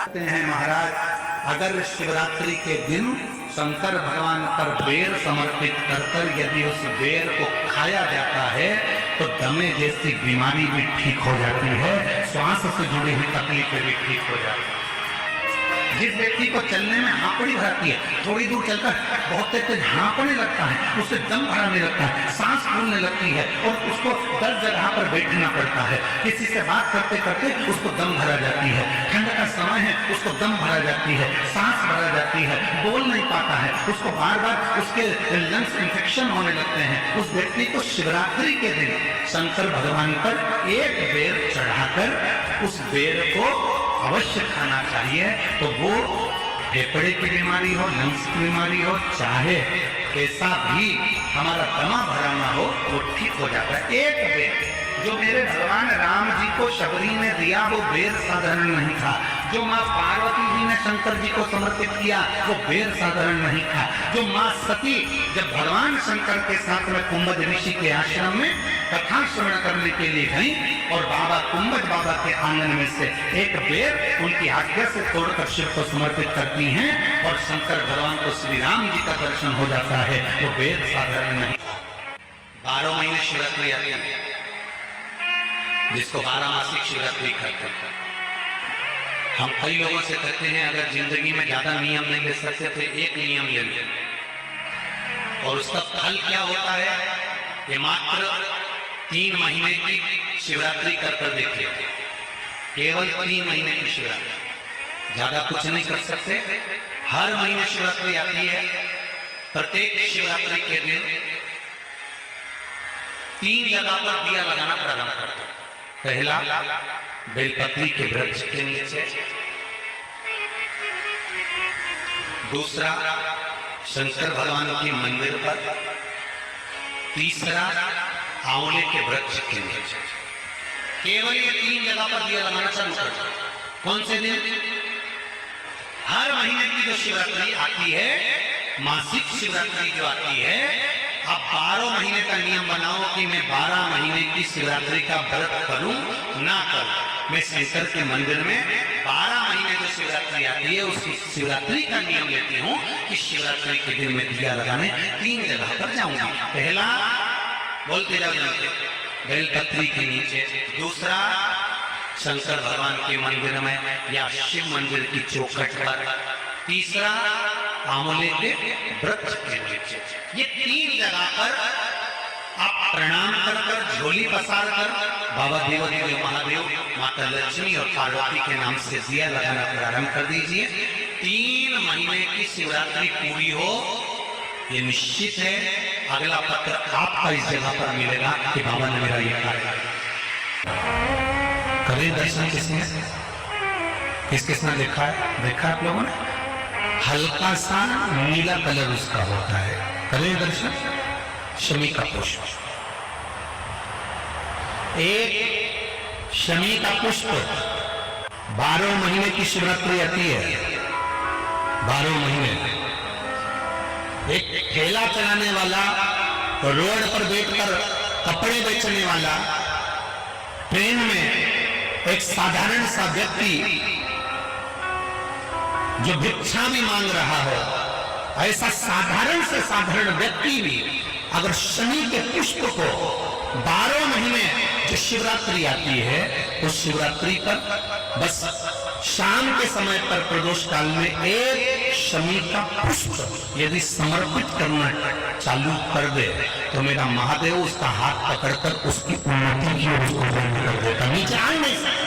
कहते हैं महाराज, अगर शिवरात्रि के दिन शंकर भगवान पर बेर समर्पित कर यदि उस बेर को खाया जाता है तो दमे जैसी बीमारी भी ठीक हो जाती है, श्वास से जुड़ी हुई तकलीफें भी ठीक हो जाती है। जिस व्यक्ति को चलने में हाँपड़ी भरती है, थोड़ी दूर चलकर बहुत तेज हाँपने लगता है, उससे दम भराने लगता है, सांस फूलने लगती है और उसको 10 जगह पर बैठना पड़ता है। किसी से बात करते करते उसको दम भरा जाती है, ठंड का समय है उसको दम भरा जाती है, सांस भरा जाती है, बोल नहीं पाता है, उसको बार बार उसके लंग्स इन्फेक्शन होने लगते हैं। उस व्यक्ति को शिवरात्रि के दिन शंकर भगवान पर एक बेर चढ़ाकर उस बेर को अवश्य खाना चाहिए। तो वो फेफड़े की बीमारी हो, लंग्स की बीमारी हो, चाहे कैसा भी हमारा दमा भराना हो, वो ठीक हो जाता है। एक बेर जो मेरे भगवान राम जी को शबरी ने दिया वो बेर साधारण नहीं था, जो माँ पार्वती जी ने शंकर जी को समर्पित किया वो बेर साधारण नहीं था, जो माँ सती जब भगवान शंकर के साथ में कुंभज ऋषि के आश्रम में कथा श्रवण करने के लिए गई और बाबा कुंभज बाबा के आंगन में से एक बेर उनकी आज्ञा से तोड़कर शिव को समर्पित करती हैं और शंकर भगवान को श्री राम जी का दर्शन हो जाता है। वो बेर साधारण नहीं। 12 महीने शिवरात्रि आती है, जिसको 12 मासिक शिवरात्रि करते हैं। हम कई लोगों से कहते हैं अगर जिंदगी में ज्यादा नियम नहीं ले सकते तो एक नियम ले लें, और उसका फल क्या होता है ये मात्र 3 महीने की शिवरात्रि कर देखिए। केवल 3 महीने की शिवरात्रि, ज्यादा कुछ नहीं कर सकते। हर महीने शिवरात्रि आती है, प्रत्येक शिवरात्रि के दिन 3 जगह पर दिया लगाना प्रारंभ करते हैं। पहला बेलपत्री के वृक्ष के नीचे, दूसरा शंकर भगवान के मंदिर पर, तीसरा आंवले के वृक्ष के नीचे। केवल ये 3 जगह पर दिया लगाना चालू कर। कौन से दिन? हर महीने की जो शिवरात्रि आती है, मासिक शिवरात्रि जो आती है, अब 12 महीने का नियम बनाओ कि मैं 12 महीने की शिवरात्रि का व्रत करूं ना करूं। मैं शंकर के मंदिर में 12 महीने जो शिवरात्रि आती है उस शिवरात्रि का नियम लेती हूं कि शिवरात्रि के दिन मैं दिया लगाने 3 जगह पर जाऊंगा। पहला बोलते जाओ बेलपत्री के नीचे, दूसरा शंकर भगवान के मंदिर में या शिव मंदिर की चौखट पर, तीसरा आंवले के वृक्ष के नीचे। ये 3 जगह पर आप प्रणाम कर झोली पसार कर बाबा देव महादेव, माता लक्ष्मी और पार्वती के नाम से दिया लगाना प्रारंभ कर दीजिए। 3 महीने की शिवरात्रि पूरी हो, ये निश्चित है अगला पत्र आपका इस जगह पर मिलेगा कि बाबा ने मेरा ये कार्य करे। दर्शन किसने किसने देखा है? देखा आप लोगों ने? हल्का सा नीला कलर उसका होता है। करे दर्शन? शमी का पुष्प, एक शमी का पुष्प 12 महीने की शिवरात्रि आती है। 12 महीने एक ठेला चलाने वाला, रोड पर बैठकर कपड़े बेचने वाला, ट्रेन में एक साधारण सा व्यक्ति जो भिक्षा भी मांग रहा हो, ऐसा साधारण से साधारण व्यक्ति भी अगर शनि के पुष्प को 12 महीने जो शिवरात्रि आती है उस शिवरात्रि पर बस शाम के समय पर प्रदोष काल में एक शमी का पुष्प यदि समर्पित करना चालू कर दे तो मेरा महादेव उसका हाथ पकड़कर उसकी उन्नति की ओर उसको कर देता, नीचे आ नहीं सकता।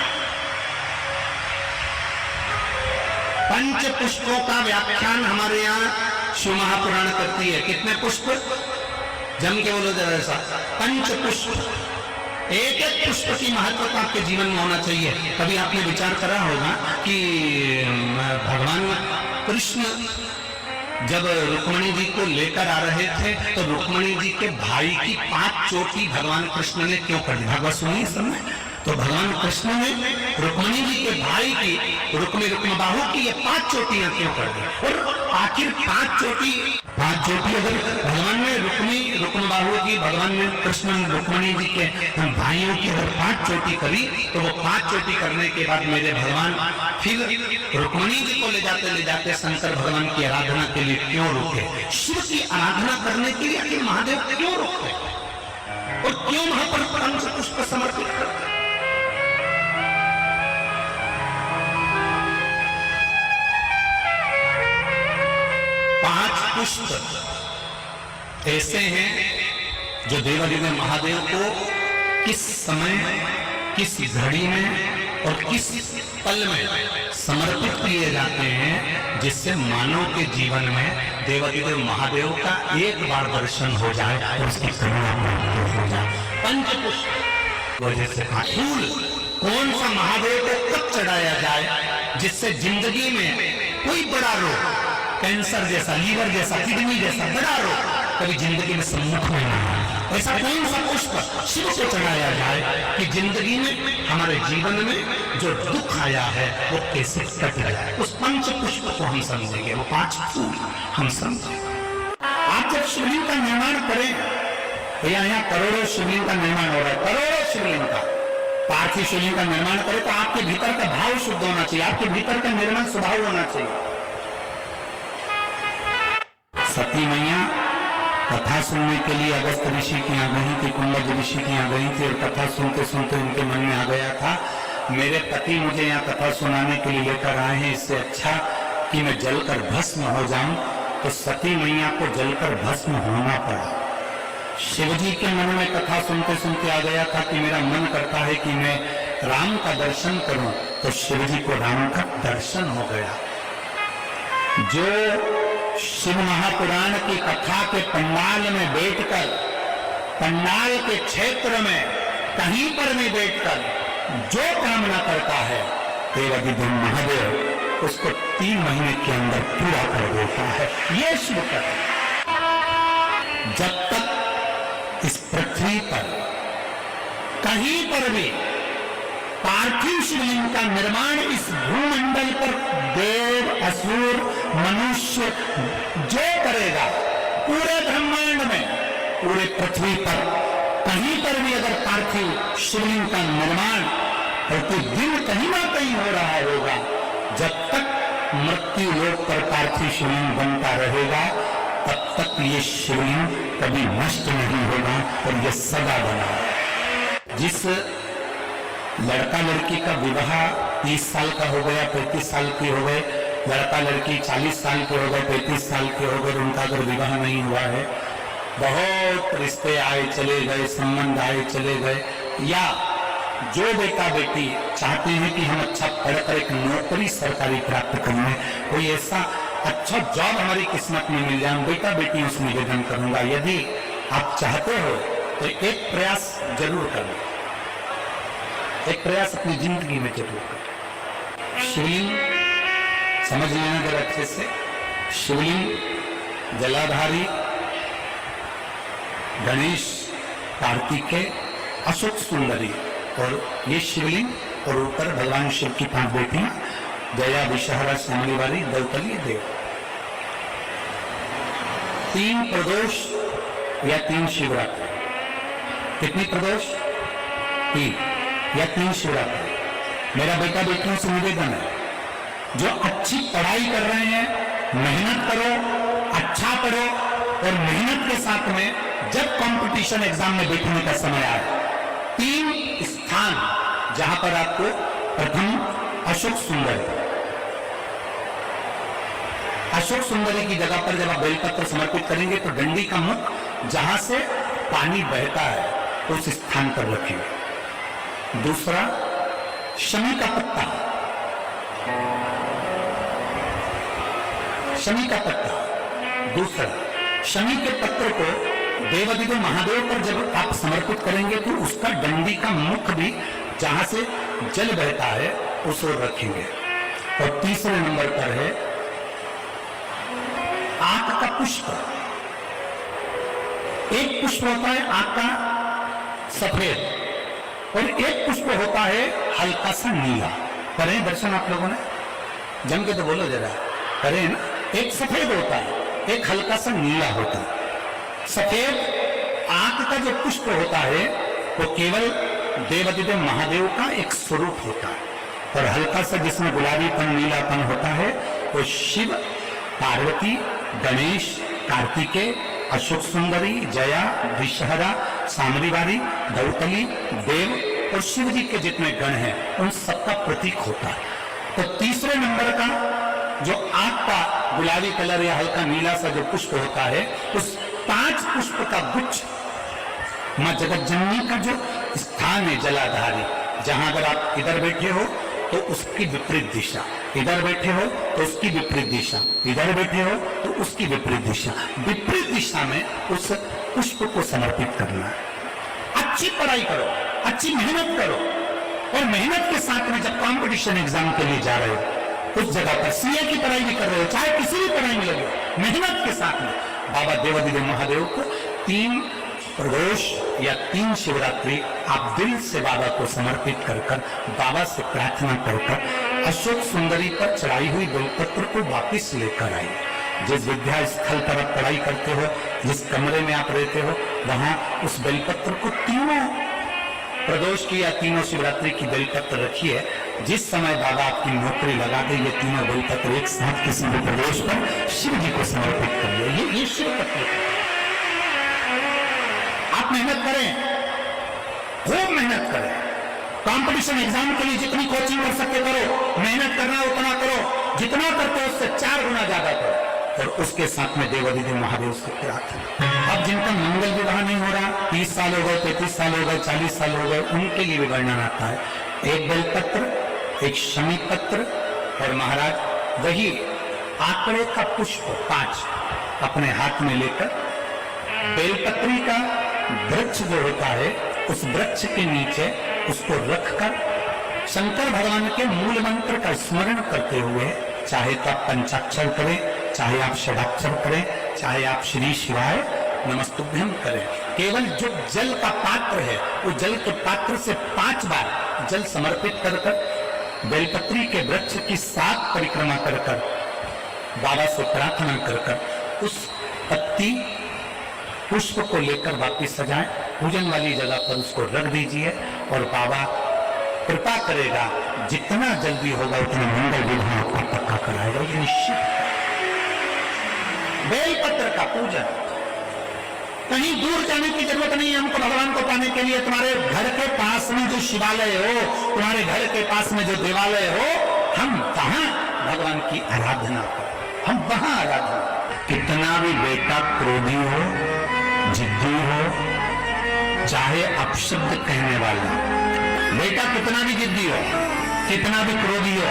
पंच पुष्पों का व्याख्यान हमारे यहाँ शिव महापुराण करती है। कितने पुष्प? जम के बोलो जरा ऐसा, पंच पुष्प। एक एक पुष्प की महत्वता आपके जीवन में होना चाहिए। कभी आपने विचार करा होगा कि भगवान कृष्ण जब रुक्मणी जी को लेकर आ रहे थे तो रुक्मणी जी के भाई की 5 चोटी भगवान कृष्ण ने क्यों कर दी? भागवत सुनिए समय तो भगवान कृष्ण ने रुक्मिणी जी के भाई की रुक्मबाहु की ये 5 चोटियां क्यों कर दी? और आखिर 5 चोटी अगर भगवान ने रुक्मबाहु की, भगवान ने कृष्ण ने रुक्मिणी जी के भाइयों की अगर 5 चोटी करी, तो वो 5 चोटी करने के बाद मेरे भगवान फिर रुक्मिणी जी को ले जाते शंकर भगवान की आराधना के लिए क्यों रुके? शिव की आराधना करने के लिए आखिर महादेव क्यों रुकते और क्यों वहां पर पंच पुष्प समर्पित करते? पुष्प ऐसे हैं जो देवादिदेव महादेव को किस समय, किस घड़ी में और किस पल में समर्पित किए जाते हैं, जिससे मानव के जीवन में देवादिदेव महादेव का एक बार दर्शन हो जाए और उसकी करुणा प्राप्त हो जाए। पंचपुष्प वजह से फूल कौन सा महादेव को कब चढ़ाया जाए जिससे जिंदगी में कोई बड़ा रोग, कैंसर जैसा, लीवर जैसा, किडनी जैसा बड़ा रोग कभी जिंदगी में सम्मुख में ना आए, ऐसा कौन सा पुष्प शिव को चढ़ाया जाए कि जिंदगी में, हमारे जीवन में जो दुख आया है वो कैसे कट जाए? उस पंच पुष्प को हम समझेंगे, वो 5 फूल हम समझेंगे। आप जब शिवलिंग का निर्माण करें, यहाँ करोड़ों शिवलिंग का निर्माण हो रहा है, करोड़ों शिवलिंग का, पार्थिव शिवलिंग का निर्माण करें तो आपके भीतर का भाव शुद्ध होना चाहिए, आपके भीतर का निर्मल स्वभाव होना चाहिए। सती मैया कथा सुनने के लिए अगस्त ऋषि की यहाँ गई थी, कुंभज ऋषि की यहाँ गई थी और कथा सुनते सुनते उनके मन में आ गया था, मेरे पति मुझे यहाँ कथा सुनाने के लिए लेकर आए हैं, इससे अच्छा कि मैं जलकर भस्म हो जाऊं। तो सती मैया को जलकर भस्म होना पड़ा। शिवजी के मन में कथा सुनते सुनते आ गया था कि मेरा मन करता है कि मैं राम का दर्शन करूं, तो शिवजी को राम का दर्शन हो गया। जो शिव महापुराण की कथा के पंडाल में बैठकर, पंडाल के क्षेत्र में कहीं पर भी बैठकर जो कामना करता है, देवादिदेव महादेव उसको 3 महीने के अंदर पूरा कर देता है। ये शिव कथा। जब तक इस पृथ्वी पर कहीं पर भी पार्थिव शिवलिंग का निर्माण इस भूमंडल पर देव, असुर, मनुष्य जो करेगा, पूरे ब्रह्मांड में, पूरे पृथ्वी पर कहीं पर भी अगर पार्थिव शिवलिंग का निर्माण प्रतिदिन कहीं ना कहीं हो रहा होगा, जब तक मृत्यु लोक पर पार्थिव शिवलिंग बनता रहेगा, तब तक ये शिवलिंग कभी नष्ट नहीं होगा और ये सदा बना। जिस लड़का लड़की का विवाह 30 साल का हो गया, 35 साल के हो गए, लड़का लड़की 40 साल के हो गए, 35 साल के हो गए, उनका अगर विवाह नहीं हुआ है, बहुत रिश्ते आए चले गए, संबंध आए चले गए, या जो बेटा बेटी चाहते हैं कि हम अच्छा पढ़कर एक नौकरी सरकारी प्राप्त करने, कोई ऐसा अच्छा जॉब हमारी किस्मत में मिल जाए, बेटा बेटी उस निवेदन करूंगा। यदि आप चाहते हो तो एक प्रयास जरूर करें, एक प्रयास अपनी जिंदगी में जरूर करें। शिवलिंग समझ लेना जरा अच्छे से, शिवलिंग जलाधारी गणेश, कार्तिकेय, अशोक सुंदरी, और ये शिवलिंग, और ऊपर भगवान शिव की 5 बेटियां, जया, विषहरा, श्यामली वाली, दौतली, देव। 3 प्रदोष या 3 शिवरात्रि। कितनी प्रदोष? 3 या 3 शिवरात्रि। मेरा बेटा बेटियों से निवेदन है, जो अच्छी पढ़ाई कर रहे हैं, मेहनत करो, अच्छा पढ़ो, और मेहनत के साथ में जब कंपटीशन एग्जाम में बैठने का समय आए, 3 स्थान जहां पर आपको, प्रथम अशोक सुंदरी, अशोक सुंदरी की जगह पर जब आप बेलपत्र समर्पित करेंगे तो डंडी का मुख जहां से पानी बहता है उस स्थान पर रखेंगे। दूसरा, शमी का पत्ता, शमी का पत्ता। दूसरा, शमी के पत्र को देवादिदेव महादेव पर जब आप समर्पित करेंगे तो उसका डंडी का मुख भी जहां से जल बहता है उस ओर रखेंगे। और तीसरे नंबर पर है आक का पुष्प। एक पुष्प होता है आक का सफेद, और एक पुष्प होता है हल्का सा नीला। करें दर्शन आप लोगों ने, जम के तो बोलो जरा, करें ना। एक सफेद होता है, एक हल्का सा नीला होता है। सफेद आंख का जो पुष्प होता है वो केवल देवाधिदेव महादेव का एक स्वरूप होता है, और हल्का सा जिसमें गुलाबीपन नीलापन होता है वो शिव, पार्वती, गणेश, कार्तिकेय, अशोक सुंदरी, जया, विषहरा, सामरीवारी, दौतली, देव और शिव जी के जितने गण हैं उन सबका प्रतीक होता है। तो तीसरे नंबर का जो आंख का गुलाबी कलर या हल्का नीला सा जो पुष्प होता है, उस 5 पुष्प का गुच्छ मां जगत जननी का जो स्थान है जलाधारी, जहां अगर आप इधर बैठे हो तो उसकी विपरीत दिशा, इधर बैठे हो तो उसकी विपरीत दिशा, इधर बैठे हो तो उसकी विपरीत दिशा, विपरीत दिशा में उस पुष्प को समर्पित करना है। अच्छी पढ़ाई करो, अच्छी मेहनत करो, और मेहनत के साथ में जब कंपटीशन एग्जाम के लिए जा रहे हो, उस जगह पर सीए की पढ़ाई भी कर रहे हो, चाहे किसी भी पढ़ाई में लगे हो, मेहनत के साथ में बाबा देवाधिदेव महादेव को 3 प्रदोष या 3 शिवरात्रि आप दिल से बाबा को समर्पित कर बाबा से प्रार्थना कर अशोक सुंदरी पर चढ़ाई हुई बेलपत्र को वापिस लेकर आई। जिस विद्या स्थल पर आप पढ़ाई करते हो, जिस कमरे में आप रहते हो, वहां उस बेलपत्र को 3 प्रदोष की या 3 शिवरात्रि की बेलपत्र रखिए। जिस समय बाबा आपकी नौकरी लगा दे, ये 3 बेलपत्र एक साथ किसी भी प्रदोष पर शिव जी को समर्पित कर दिए। ये शिव पत्र। आप मेहनत करें, खूब मेहनत करें, कंपटीशन एग्जाम के लिए जितनी कोचिंग कर सकते करो, मेहनत करना उतना करो, जितना करते हो उससे 4 गुना ज्यादा करो, और उसके साथ में देवाधिदेव महादेव से प्रार्थना। अब जिनका मंगल विवाह नहीं हो रहा, 30 साल हो गए, 33 साल हो गए, 40 साल हो गए, उनके लिए भी वर्णन आता है। एक बेलपत्र, एक शमी पत्र, और महाराज वही आंकड़े का पुष्प 5 अपने हाथ में लेकर बेलपत्री का वृक्ष जो होता है उस वृक्ष के नीचे उसको रखकर शंकर भगवान के मूल मंत्र का स्मरण करते हुए, चाहे तो आप पंचाक्षर करें, चाहे आप षडाक्षर करें, चाहे आप श्री शिवाय नमस्तुभ्यम करें, केवल जो जल का पात्र है वो जल के पात्र से 5 बार जल समर्पित कर बेलपत्री के वृक्ष की 7 परिक्रमा कर बाबा से प्रार्थना कर उस पत्ती पुष्प को लेकर वापिस सजाएं, पूजन वाली जगह पर उसको रख दीजिए, और बाबा कृपा करेगा, जितना जल्दी होगा उतना मंगल विवाह आपका पक्का कराएगा, ये निश्चित। बेलपत्र का पूजन, कहीं दूर जाने की जरूरत नहीं है हमको भगवान को पाने के लिए। तुम्हारे घर के पास में जो शिवालय हो, तुम्हारे घर के पास में जो देवालय हो, हम वहां भगवान की आराधना करो, हम वहां आराधना। कितना भी बेटा क्रोधी हो, जिद्दी हो, चाहे अपशब्द कहने वाला बेटा कितना भी जिद्दी हो, कितना भी क्रोधी हो,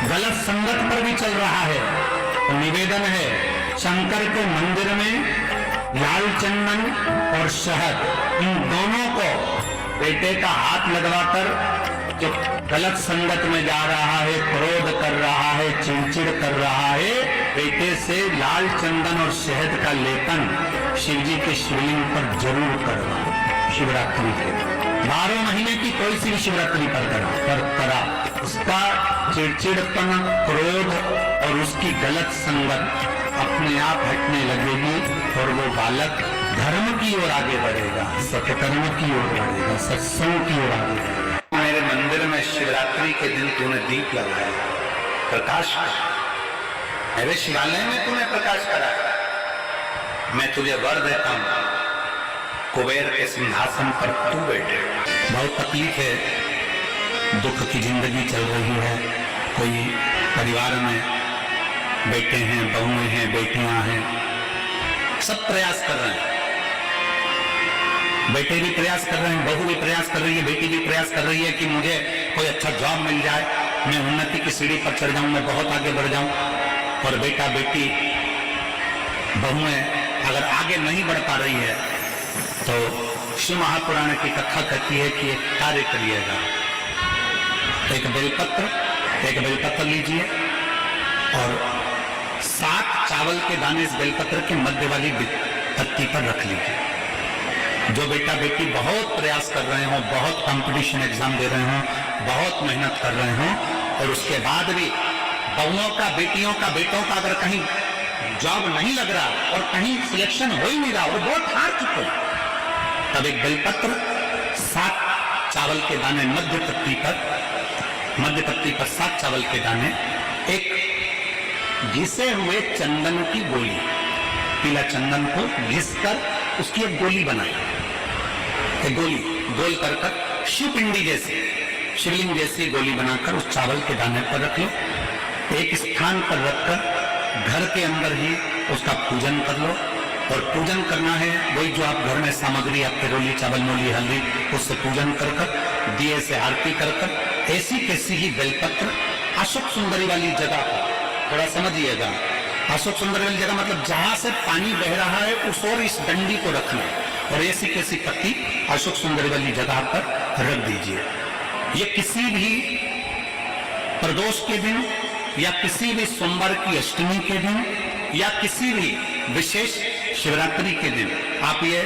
गलत संगत पर भी चल रहा है, तो निवेदन है शंकर के मंदिर में लाल चंदन और शहद, इन दोनों को बेटे का हाथ लगवाकर जो गलत संगत में जा रहा है, क्रोध कर रहा है, चिड़चिड़ कर रहा है, बेटे से लाल चंदन और शहद का लेपन शिव जी के शिवलिंग पर जरूर करवा। शिवरात्रि के 12 महीने की कोई सी भी शिवरात्रि पर करा उसका चिड़चिड़पन, क्रोध और उसकी गलत संगत अपने आप हटने लगेगी, और वो बालक धर्म की ओर आगे बढ़ेगा, सत्कर्म की ओर बढ़ेगा, सत्संग की ओर आगे बढ़ेगा। मेरे मंदिर में शिवरात्रि के दिन तूने दीप लगाया, प्रकाश करा, मेरे शिवालय में तूने प्रकाश करा, मैं तुझे वर देता हूं, कुबेर के सिंहासन पर तू बैठे। बहुत तकलीफ है, दुख की जिंदगी चल रही है, कोई परिवार में बेटे हैं, बहुएं हैं, बेटियां हैं, सब प्रयास कर रहे हैं, बेटे भी प्रयास कर रहे हैं, बहू भी प्रयास कर रही है, बेटी भी प्रयास कर रही है कि मुझे कोई अच्छा जॉब मिल जाए, मैं उन्नति की सीढ़ी पर चढ़ जाऊं, मैं बहुत आगे बढ़ जाऊं। और बेटा बेटी बहुएं अगर आगे नहीं बढ़ पा रही है तो शिव महापुराण की कथा कहती है कि एक कार्य करिएगा, एक बेलपत्र लीजिए और 7 चावल के दाने इस बेलपत्र के मध्य वाली पत्ती पर रख लीजिए। जो बेटा बेटी बहुत प्रयास कर रहे हो, बहुत कंपटीशन एग्जाम दे रहे हो, बहुत मेहनत कर रहे हो, और उसके बाद भी बहुओं का, बेटियों का, बेटों का अगर कहीं जॉब नहीं लग रहा और कहीं सिलेक्शन हो ही नहीं रहा और बहुत हार चुके, तब एक बेलपत्र 7 चावल के दाने मध्य पत्ती पर 7 चावल के दाने, एक घिसे हुए चंदन की गोली, पीला चंदन को घिसकर उसकी एक गोली बनाई, एक गोली गोल कर शिवपिंडी जैसी, शिवलिंग जैसी गोली बनाकर उस चावल के दाने पर रख लो। एक स्थान पर रखकर घर के अंदर ही उसका पूजन कर लो, और पूजन करना है वही जो आप घर में सामग्री, आपके रोली, चावल, मूली, हल्दी, उससे पूजन कर दिए से आरती कर ऐसी कैसी ही बेलपत्र अशोक सुंदरी वाली जगह पर, थोड़ा समझिएगा, अशोक सुंदरी वाली जगह मतलब जहां से पानी बह रहा है उस और इस डंडी को रखना, और ऐसी कैसी पत्ती अशोक सुंदरी वाली जगह पर रख दीजिए। ये किसी भी प्रदोष के दिन या किसी भी सोमवार की अष्टमी के दिन या किसी भी विशेष शिवरात्रि के दिन आप ये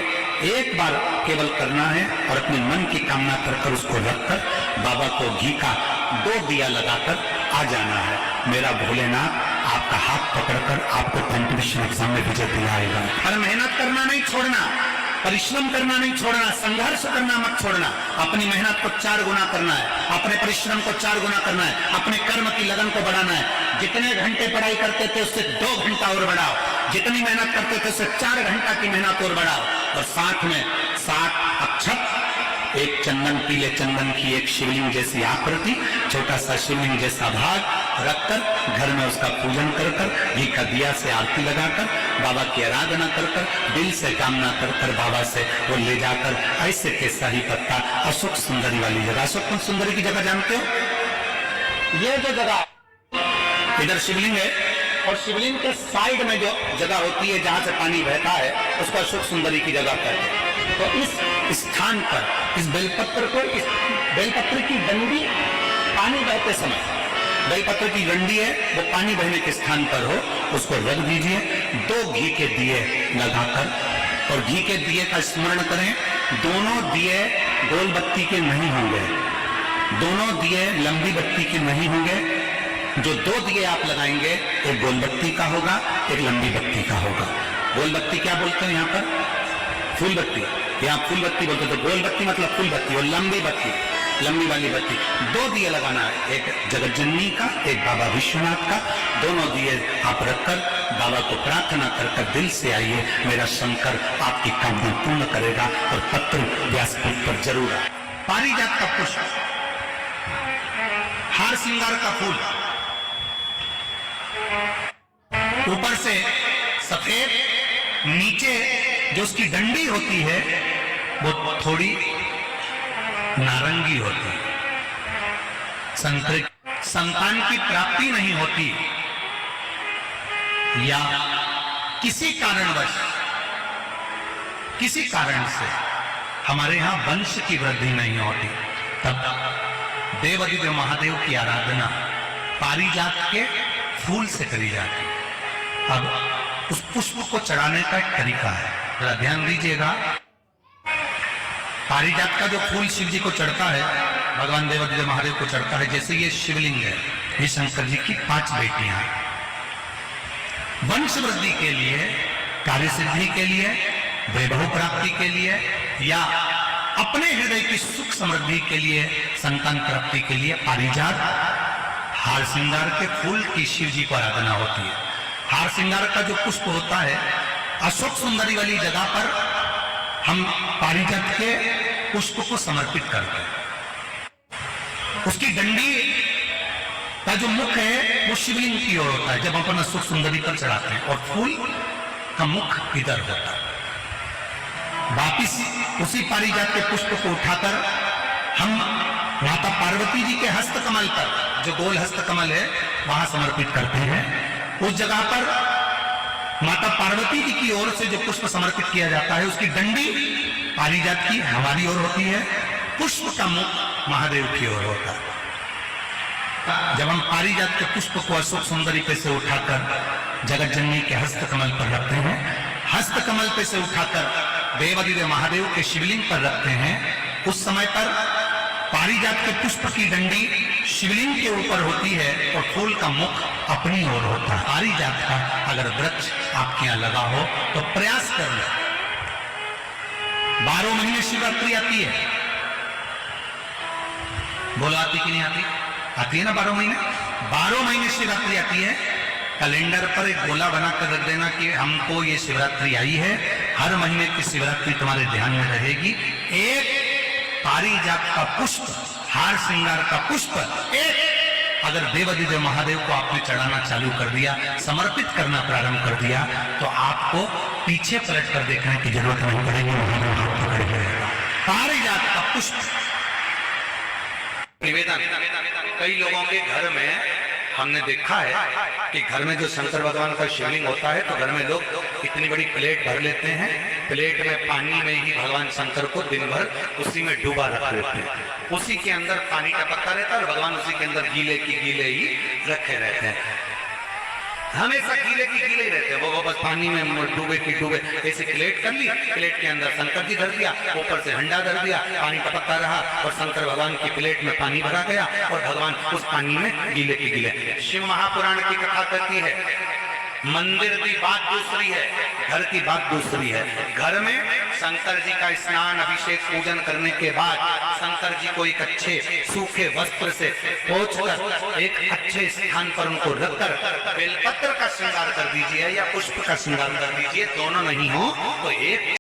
एक बार केवल करना है, और अपने मन की कामना कर उसको रखकर बाबा को घी का 2 दिया लगाकर आ जाना है। मेरा भोलेनाथ आपका हाथ पकड़कर आपको कंपटीशन एग्जाम में विजय दिलाएगा। और मेहनत करना नहीं छोड़ना, परिश्रम करना नहीं छोड़ना, संघर्ष करना मत छोड़ना, अपनी मेहनत को 4 गुना करना है, अपने परिश्रम को 4 गुना करना है, अपने कर्म की लगन को बढ़ाना है। जितने घंटे पढ़ाई करते थे उससे 2 घंटा और बढ़ाओ, जितनी मेहनत करते थे उससे 4 घंटा की मेहनत और बढ़ाओ, और साथ में 7 अक्षत, एक चंदन, पीले चंदन की एक शिवलिंग जैसी आकृति, छोटा सा शिवलिंग जैसा भाग रखकर घर में उसका पूजन कर घी का दिया से आरती लगाकर बाबा की आराधना कर दिल से कामना कर बाबा से वो ले जाकर ऐसे कैसा ही पत्ता अशोक सुंदरी वाली जगह, अशोक सुंदरी की जगह जानते हो, ये जो जगह इधर शिवलिंग है और शिवलिंग के साइड में जो जगह होती है जहां से पानी बहता है उसको अशोक सुंदरी की जगह कहते हैं। तो इस स्थान पर इस बेलपत्र को, इस बेलपत्र की डंडी पानी बहते समय, बेलपत्र की डंडी है वो पानी बहने के स्थान पर हो, उसको रख दीजिए। 2 घी के दिए लगाकर, और घी के दिए का स्मरण करें, दोनों दिए गोल बत्ती के नहीं होंगे, दोनों दिए लंबी बत्ती के नहीं होंगे। जो 2 दिए आप लगाएंगे, एक गोल बत्ती का होगा, एक लंबी बत्ती का होगा। गोल बत्ती क्या बोलते हैं यहाँ पर? फूल बत्ती, यहाँ फूल बत्ती बोलते हैं। तो गोल बत्ती मतलब फूल बत्ती, और लंबी बत्ती, लंबी वाली बत्ती। 2 दिए लगाना है, एक जगत जननी का, एक बाबा विश्वनाथ का। दोनों दिए आप रखकर बाबा को प्रार्थना कर दिल से आइए, मेरा शंकर आपकी कामना पूर्ण करेगा। और पत्र व्यासपीठ पर जरूर आए। पारिजात का पुष्प, हार श्रृंगार का फूल, ऊपर से सफेद, नीचे जो उसकी डंडी होती है वो थोड़ी नारंगी होती है। संतान की प्राप्ति नहीं होती या किसी कारणवश, किसी कारण से हमारे यहां वंश की वृद्धि नहीं होती, तब देवाधिदेव महादेव की आराधना पारिजात के फूल से करी जाती है। अब उस पुष्प को चढ़ाने का एक तरीका है, जरा ध्यान दीजिएगा। पारिजात का जो फूल शिव जी को चढ़ता है, भगवान देवाधिदेव महादेव को चढ़ता है, जैसे ये शिवलिंग है, ये शंकर जी की 5 बेटियां, वंश वृद्धि के लिए, कार्य सिद्धि के लिए, वैभव प्राप्ति के लिए, या अपने हृदय की सुख समृद्धि के लिए, संतान प्राप्ति के लिए पारिजात हार श्रृंगार के फूल की शिव जी को आराधना होती है। हार श्रृंगार का जो पुष्प होता है, अशोक सुंदरी वाली जगह पर हम पारिजात के पुष्प को समर्पित करते हैं। उसकी डंडी का जो मुख है वो शिवलिंग की ओर होता है जब अपन अशोक सुंदरी पर चढ़ाते हैं, और फूल का मुख इधर होता है। वापिस उसी पारिजात के पुष्प को उठाकर हम माता पार्वती जी के हस्त कमल पर, जो गोल हस्त कमल है, वहां समर्पित करते हैं। उस जगह पर माता पार्वती जी की ओर से जो पुष्प समर्पित किया जाता है, उसकी डंडी पारिजात की हमारी ओर होती है, पुष्प का मुख महादेव की ओर होता है। जब हम पारिजात के पुष्प को अशोक सुंदरी पे से उठाकर जगत जननी के हस्त कमल पर रखते हैं, हस्त कमल पे से उठाकर देवादिदेव महादेव के शिवलिंग पर रखते हैं, उस समय पर पारिजात के पुष्प की डंडी शिवलिंग के ऊपर होती है और फूल का मुख अपनी ओर होता है। पारिजात का अगर वृक्ष आपके यहाँ लगा हो तो प्रयास कर लो। 12 महीने शिवरात्रि आती है, बोलो आती कि नहीं आती? आती है ना 12 महीने। 12 महीने शिवरात्रि आती है। कैलेंडर पर एक गोला बनाकर रख देना कि हमको ये शिवरात्रि आई है, हर महीने की शिवरात्रि तुम्हारे ध्यान में रहेगी। एक पारिजात का पुष्प, हार श्रृंगार का पुष्प एक अगर देवादिदेव महादेव को आपने चढ़ाना चालू कर दिया, समर्पित करना प्रारंभ कर दिया, तो आपको पीछे पलट कर देखने की जरूरत नहीं पड़ेगी, महादेव हाथ पकड़े रहेगा। पारिजात का पुष्प निवेदन। कई लोगों के घर में हमने देखा है कि घर में जो शंकर भगवान का शिवलिंग होता है तो घर में लोग इतनी बड़ी प्लेट भर लेते हैं, प्लेट में पानी में ही भगवान शंकर को दिन भर उसी में डूबा रख देते हैं, उसी के अंदर पानी टपकता रहता है और भगवान उसी के अंदर गीले की गीले ही रखे रहते हैं, हमेशा गीले की गीले ही रहते हैं। वो बस पानी में डूबे की डूबे। ऐसे प्लेट कर ली, प्लेट के अंदर शंकर जी धर दिया, ऊपर से हंडा धर दिया, पानी टपकता रहा और शंकर भगवान की प्लेट में पानी भरा गया और भगवान उस पानी में गीले की गीले। शिव महापुराण की कथा कहती है, मंदिर की बात दूसरी है, घर की बात दूसरी है। घर में शंकर जी का स्नान, अभिषेक, पूजन करने के बाद शंकर जी को एक अच्छे सूखे वस्त्र से पोंछकर एक अच्छे स्थान पर उनको रखकर बेलपत्र का श्रृंगार कर दीजिए या पुष्प का श्रृंगार कर दीजिए, दोनों नहीं हो तो एक